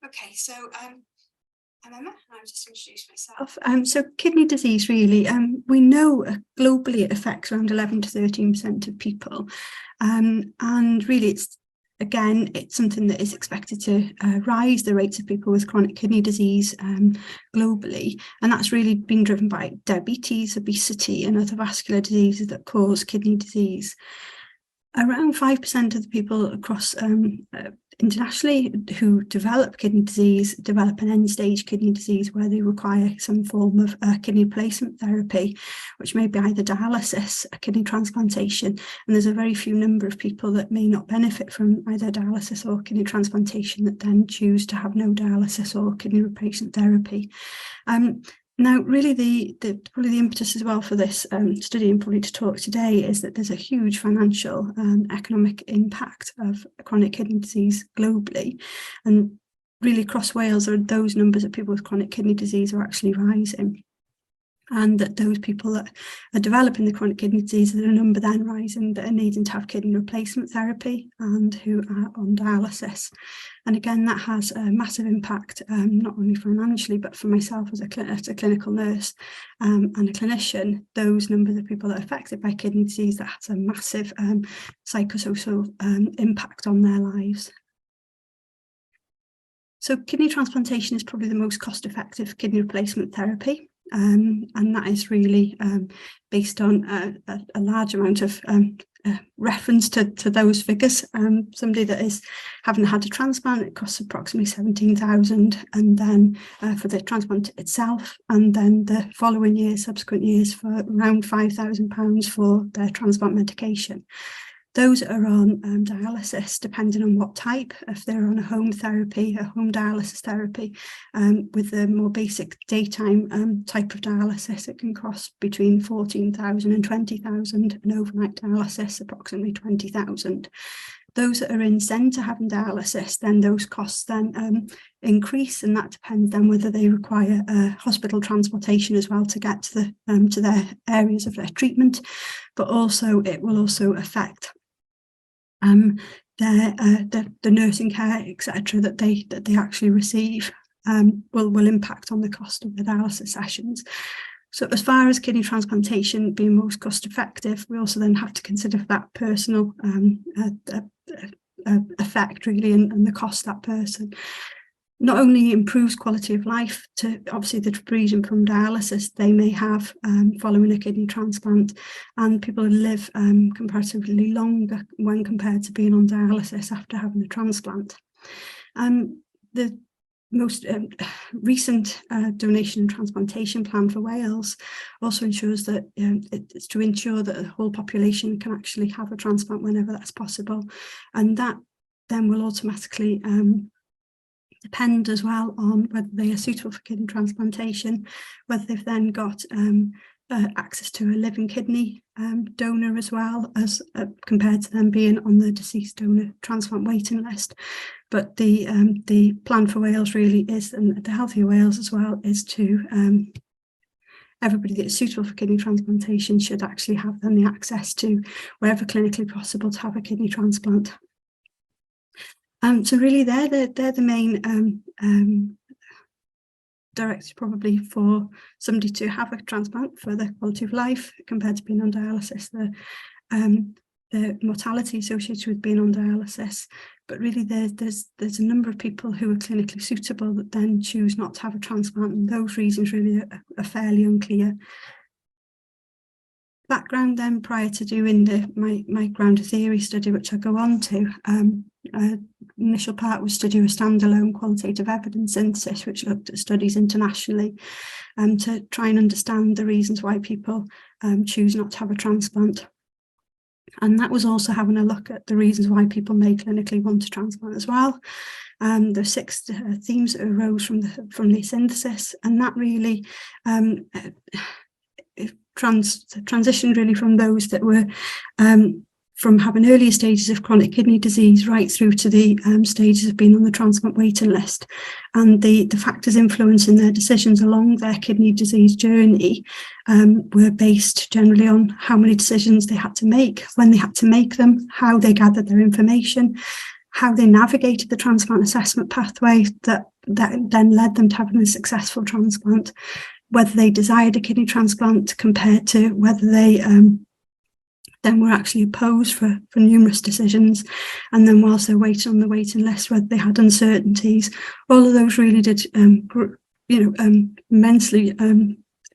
Okay, so I'm Emma, and I'll just introduce myself. So kidney disease, really, we know globally it affects around 11 to 13% of people, and really it's something that is expected to rise the rates of people with chronic kidney disease globally, and that's really been driven by diabetes, obesity and other vascular diseases that cause kidney disease. Around 5% of the people across internationally who develop kidney disease develop an end-stage kidney disease where they require some form of kidney replacement therapy, which may be either dialysis, a kidney transplantation, and there's a very few number of people that may not benefit from either dialysis or kidney transplantation that then choose to have no dialysis or kidney replacement therapy. Now, really, probably the impetus as well for this study and probably to talk today is that there's a huge financial and economic impact of chronic kidney disease globally, and really across Wales, those numbers of people with chronic kidney disease are actually rising, and that those people that are developing the chronic kidney disease, there's a number then rising that are needing to have kidney replacement therapy and who are on dialysis. And again, that has a massive impact, not only financially, but for myself as a clinical nurse and a clinician, those numbers of people that are affected by kidney disease, that has a massive psychosocial impact on their lives. So kidney transplantation is probably the most cost-effective kidney replacement therapy. And that is really based on a large amount of reference to those figures. Somebody that is having had a transplant, it costs approximately 17,000, and then for the transplant itself, and then the following years, subsequent years, for around £5,000 for their transplant medication. Those are on dialysis, depending on what type. If they're on a home therapy, a home dialysis therapy, with the more basic daytime type of dialysis, it can cost between 14,000 and 20,000, and overnight dialysis, approximately 20,000. Those that are in centre having dialysis, then those costs then increase, and that depends then whether they require hospital transportation as well to get to their areas of their treatment, but also it will also affect the nursing care, etc., that they actually receive, will impact on the cost of the dialysis sessions. So as far as kidney transplantation being most cost effective, we also then have to consider that personal effect really, and the cost that person. Not only improves quality of life to obviously the depletion from dialysis they may have following a kidney transplant, and people live comparatively longer when compared to being on dialysis after having a transplant. The most recent donation and transplantation plan for Wales also ensures that it's to ensure that the whole population can actually have a transplant whenever that's possible, and that then will automatically depend as well on whether they are suitable for kidney transplantation, whether they've then got access to a living kidney donor as well, as compared to them being on the deceased donor transplant waiting list. But the plan for Wales really is, and the Healthier Wales as well, is to everybody that is suitable for kidney transplantation should actually have then the access to, wherever clinically possible, to have a kidney transplant. So really they're the main directives probably for somebody to have a transplant for their quality of life compared to being on dialysis, the mortality associated with being on dialysis. But really there's a number of people who are clinically suitable that then choose not to have a transplant, and those reasons really are fairly unclear. Background then, prior to doing my grounded theory study, which I'll go on to, initial part was to do a standalone qualitative evidence synthesis, which looked at studies internationally to try and understand the reasons why people choose not to have a transplant. And that was also having a look at the reasons why people may clinically want to transplant as well. There's 6 themes that arose from the synthesis, and that really transitioned really from those that were from having earlier stages of chronic kidney disease right through to the stages of being on the transplant waiting list, and the factors influencing their decisions along their kidney disease journey were based generally on how many decisions they had to make, when they had to make them, how they gathered their information, how they navigated the transplant assessment pathway that that then led them to having a successful transplant, whether they desired a kidney transplant compared to whether they then were actually opposed for numerous decisions, and then whilst they're waiting on the waiting list, whether they had uncertainties. All of those really did immensely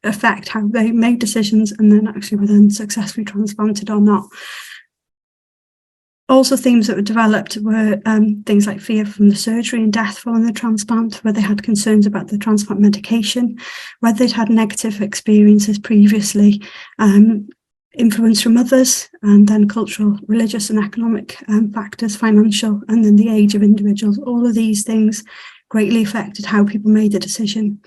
affect how they made decisions and then actually were then successfully transplanted or not. Also, themes that were developed were things like fear from the surgery and death following the transplant, where they had concerns about the transplant medication, whether they'd had negative experiences previously, influence from others, and then cultural, religious and economic factors, financial, and then the age of individuals. All of these things greatly affected how people made the decision.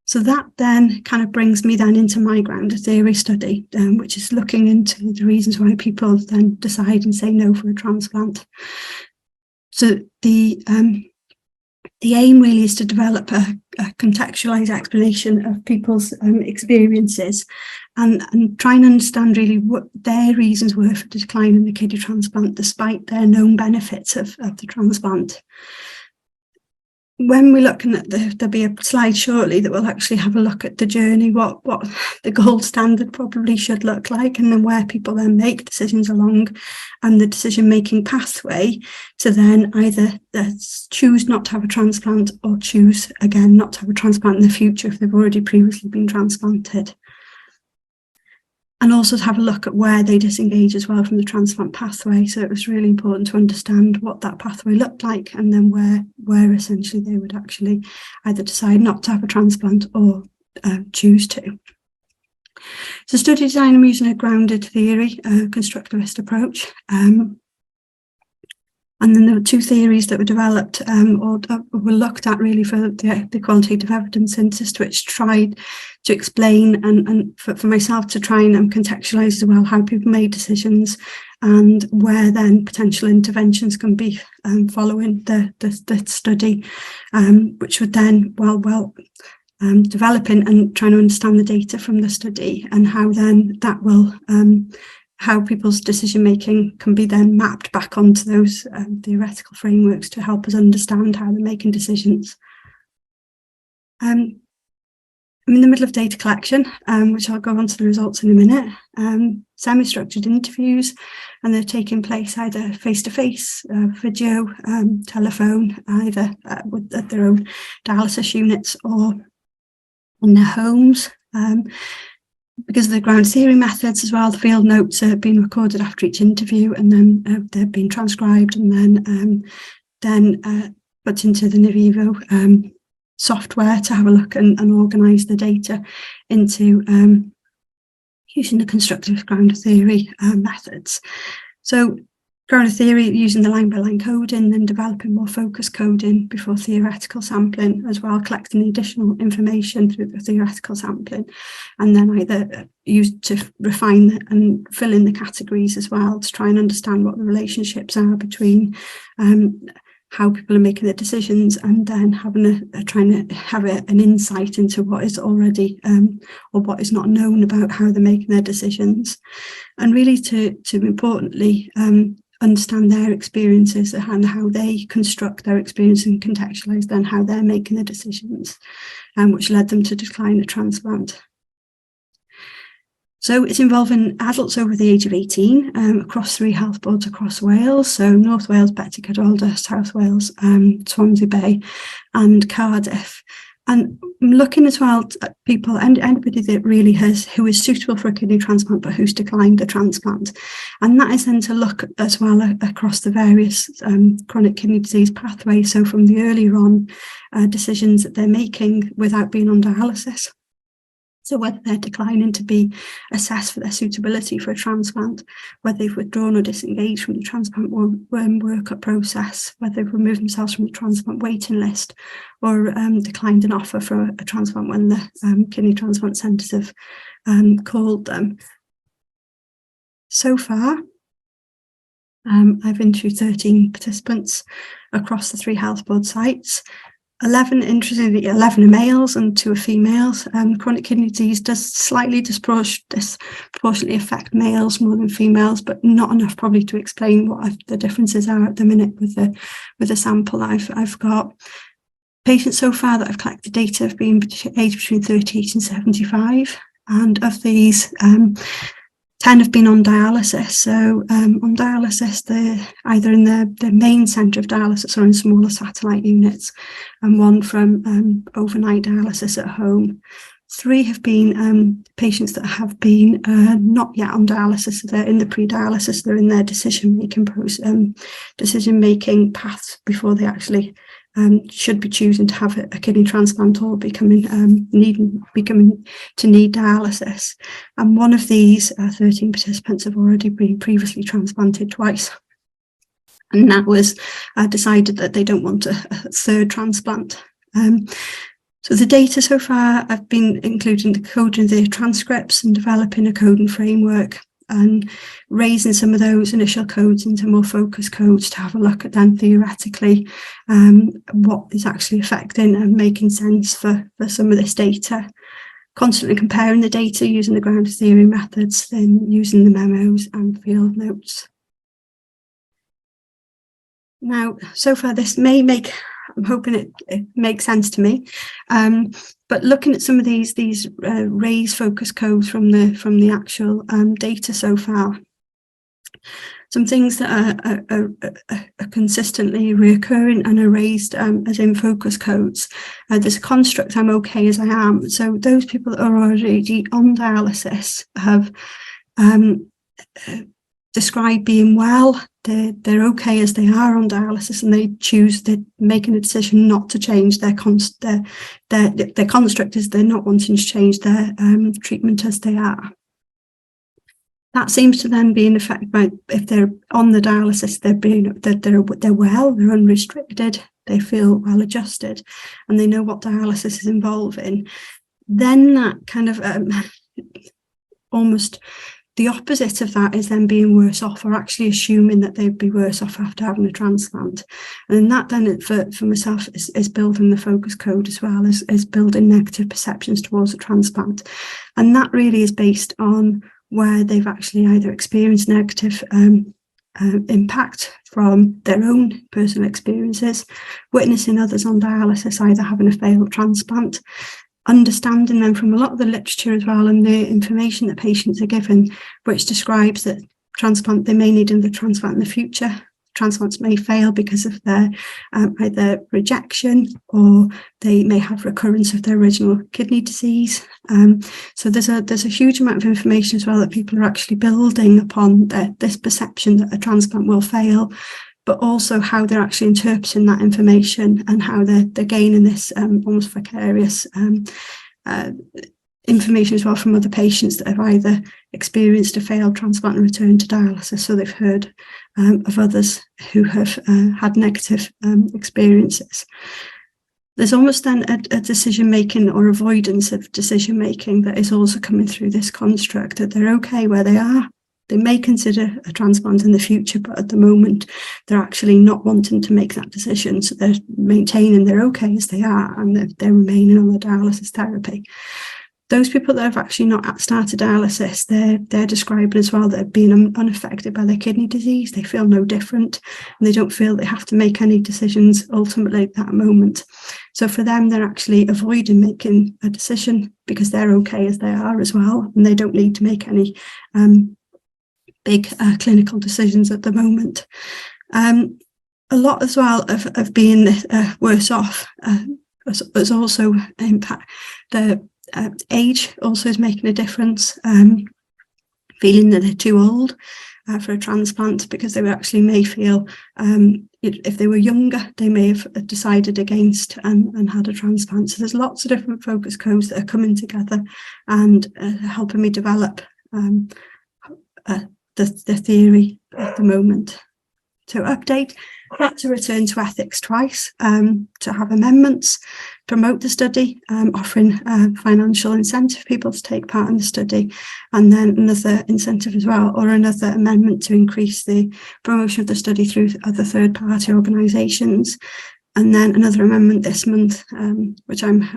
So that then kind of brings me then into my grounded theory study, which is looking into the reasons why people then decide and say no for a transplant. So the aim really is to develop a contextualised explanation of people's experiences and try and understand really what their reasons were for the decline in the kidney transplant despite their known benefits of the transplant. When we're looking at there'll be a slide shortly that will actually have a look at the journey, what the gold standard probably should look like, and then where people then make decisions along and the decision-making pathway to then either choose not to have a transplant or choose, again, not to have a transplant in the future if they've already previously been transplanted. And also to have a look at where they disengage as well from the transplant pathway. So it was really important to understand what that pathway looked like and then where essentially they would actually either decide not to have a transplant or choose to. So study design, I'm using a grounded theory, constructivist approach. And then there were two theories that were developed or were looked at really for the qualitative evidence synthesis, which tried to explain and for myself to try and contextualise as well how people made decisions and where then potential interventions can be following the study, which would then, developing and trying to understand the data from the study and how then that will how people's decision making can be then mapped back onto those theoretical frameworks to help us understand how they're making decisions. I'm in the middle of data collection, which I'll go on to the results in a minute. Semi-structured interviews, and they're taking place either face-to-face, video, telephone, either at their own dialysis units or in their homes. Because of the ground theory methods as well, the field notes are being recorded after each interview and then they're being transcribed and then put into the Navivo software to have a look and organise the data into using the constructive ground theory methods. So ground theory using the line-by-line coding, then developing more focused coding before theoretical sampling as well, collecting the additional information through the theoretical sampling, and then either used to refine and fill in the categories as well to try and understand what the relationships are between how people are making their decisions and then having trying to have an insight into what is already or what is not known about how they're making their decisions, and really to importantly understand their experiences and how they construct their experience and contextualise then how they're making the decisions, which led them to decline a transplant. So it's involving adults over the age of 18 across 3 health boards across Wales, so North Wales, Betty Cadwaladr, South Wales, Swansea Bay and Cardiff. And I'm looking as well at people and anybody that really who is suitable for a kidney transplant but who's declined a transplant. And that is then to look as well across the various chronic kidney disease pathways, so from the earlier on decisions that they're making without being on dialysis. So whether they're declining to be assessed for their suitability for a transplant, whether they've withdrawn or disengaged from the transplant workup process, whether they've removed themselves from the transplant waiting list or declined an offer for a transplant when the kidney transplant centres have called them. So far, I've interviewed 13 participants across the 3 health board sites. 11 are males and 2 are females. Chronic kidney disease does slightly disproportionately affect males more than females, but not enough probably to explain what the differences are at the minute with the sample I've got. Patients so far that I've collected data have been aged between 38 and 75, and of these, 10 have been on dialysis. So on dialysis, they're either in the main centre of dialysis or in smaller satellite units, and 1 from overnight dialysis at home. 3 have been patients that have been not yet on dialysis. They're in the pre-dialysis. They're in their decision-making paths before they actually should be choosing to have a kidney transplant or becoming to need dialysis. And 1 of these 13 participants have already been previously transplanted twice. And that was decided that they don't want a 3rd transplant. So the data so far, I've been including the coding of the transcripts and developing a coding framework and raising some of those initial codes into more focused codes to have a look at then theoretically what is actually affecting and making sense for some of this data. Constantly comparing the data using the ground theory methods, then using the memos and field notes. Now, so far this may make, I'm hoping it makes sense to me, but looking at some of these raised focus codes from the actual data so far, some things that are consistently reoccurring and are raised as in focus codes. There's a construct, I'm okay as I am. So those people that are already on dialysis have described being well. They're okay as they are on dialysis, and they're making a decision not to change their construct is they're not wanting to change their treatment as they are. That seems to then be in effect by if they're on the dialysis, they're well, they're unrestricted, they feel well adjusted, and they know what dialysis is involving. Then that kind of almost the opposite of that is then being worse off, or actually assuming that they'd be worse off after having a transplant. And that then for myself is building the focus code as well as building negative perceptions towards a transplant. And that really is based on where they've actually either experienced negative impact from their own personal experiences, witnessing others on dialysis either having a failed transplant, understanding them from a lot of the literature as well, and the information that patients are given, which describes that they may need another transplant in the future. Transplants may fail because of their either rejection, or they may have recurrence of their original kidney disease. So there's a huge amount of information as well that people are actually building upon this perception that a transplant will fail, but also how they're actually interpreting that information and how they're gaining this almost vicarious information as well from other patients that have either experienced a failed transplant and returned to dialysis. So they've heard of others who have had negative experiences. There's almost then a decision-making or avoidance of decision-making that is also coming through this construct, that they're okay where they are. They may consider a transplant in the future, but at the moment they're actually not wanting to make that decision. So they're maintaining they're okay as they are, and they're remaining on the dialysis therapy. Those people that have actually not started dialysis, they're describing as well that they're being unaffected by their kidney disease. They feel no different, and they don't feel they have to make any decisions ultimately at that moment. So for them, they're actually avoiding making a decision because they're okay as they are as well, and they don't need to make any big clinical decisions at the moment. A lot as well of being worse off has also impact. The age also is making a difference, feeling that they're too old for a transplant, because they actually may feel if they were younger they may have decided against and had a transplant. So there's lots of different focus codes that are coming together and helping me develop the theory at the moment. To update, had to return to ethics twice, to have amendments, promote the study, offering financial incentive for people to take part in the study, and then another incentive as well, or another amendment to increase the promotion of the study through other third-party organisations, and then another amendment this month, which I'm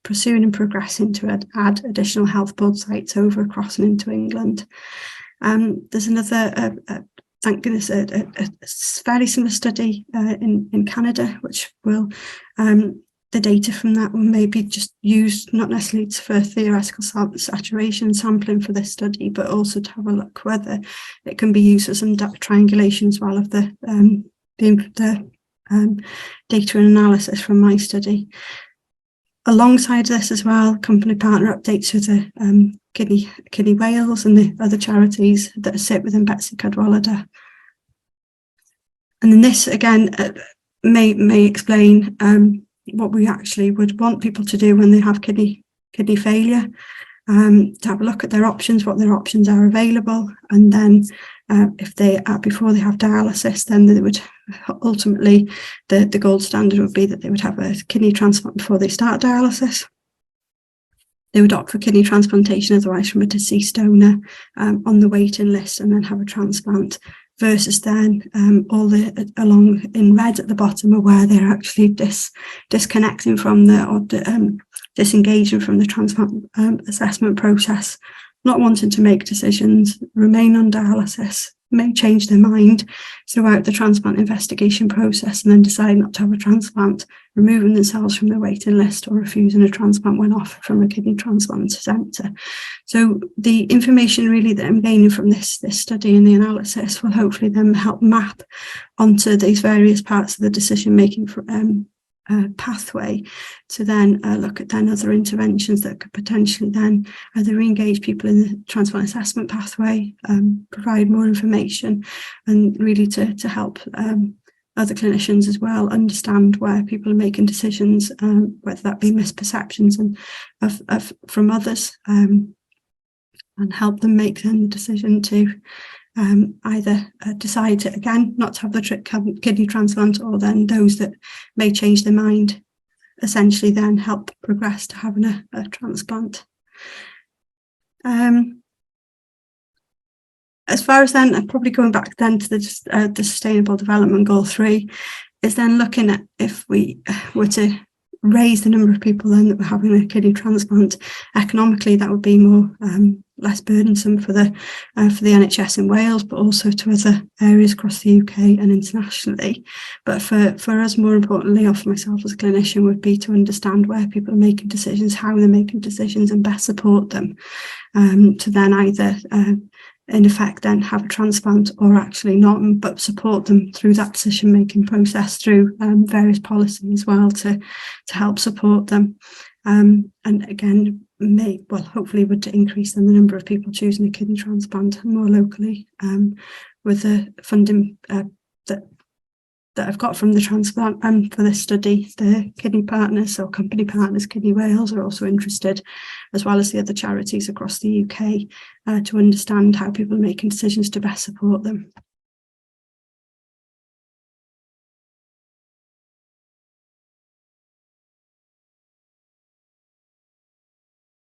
pursuing and progressing to add additional health board sites over across and into England. There's another thank goodness, a fairly similar study in Canada, which will the data from that will maybe just used not necessarily for theoretical saturation sampling for this study, but also to have a look whether it can be used for some triangulation as well of the data and analysis from my study. Alongside this as well, company partner updates with the Kidney Wales and the other charities that sit within Betsy Cadwallader. And then this again may explain what we actually would want people to do when they have kidney failure, to have a look at their options, what their options are available, and then if they are before they have dialysis, then they would ultimately the gold standard would be that they would have a kidney transplant before they start dialysis. They would opt for kidney transplantation otherwise from a deceased donor on the waiting list, and then have a transplant, versus then all the along in red at the bottom are where they're actually disconnecting from disengaging from the transplant assessment process, not wanting to make decisions, remain on dialysis, may change their mind throughout the transplant investigation process, and then decide not to have a transplant, removing themselves from the waiting list or refusing a transplant when offered from a kidney transplant centre. So the information really that I'm gaining from this study and the analysis will hopefully then help map onto these various parts of the decision making pathway, to then look at then other interventions that could potentially then either re-engage people in the transplant assessment pathway, provide more information, and really to help other clinicians as well understand where people are making decisions, whether that be misperceptions and from others, and help them make then the decision to either decide to, again, not to have the kidney transplant, or then those that may change their mind, essentially then help progress to having a transplant. As far as then, probably going back then to the Sustainable Development Goal 3, is then looking at if we were to raise the number of people then that were having a kidney transplant economically, that would be more less burdensome for the NHS in Wales, but also to other areas across the UK and internationally. But for us, more importantly, or for myself as a clinician, would be to understand where people are making decisions, how they're making decisions, and best support them, to then either in effect then have a transplant or actually not, but support them through that decision making process through various policies as well to help support them, and again hopefully would increase then the number of people choosing a kidney transplant more locally, with the funding that I've got from the transplant for this study. The kidney partners or company partners, Kidney Wales, are also interested, as well as the other charities across the UK, to understand how people are making decisions to best support them.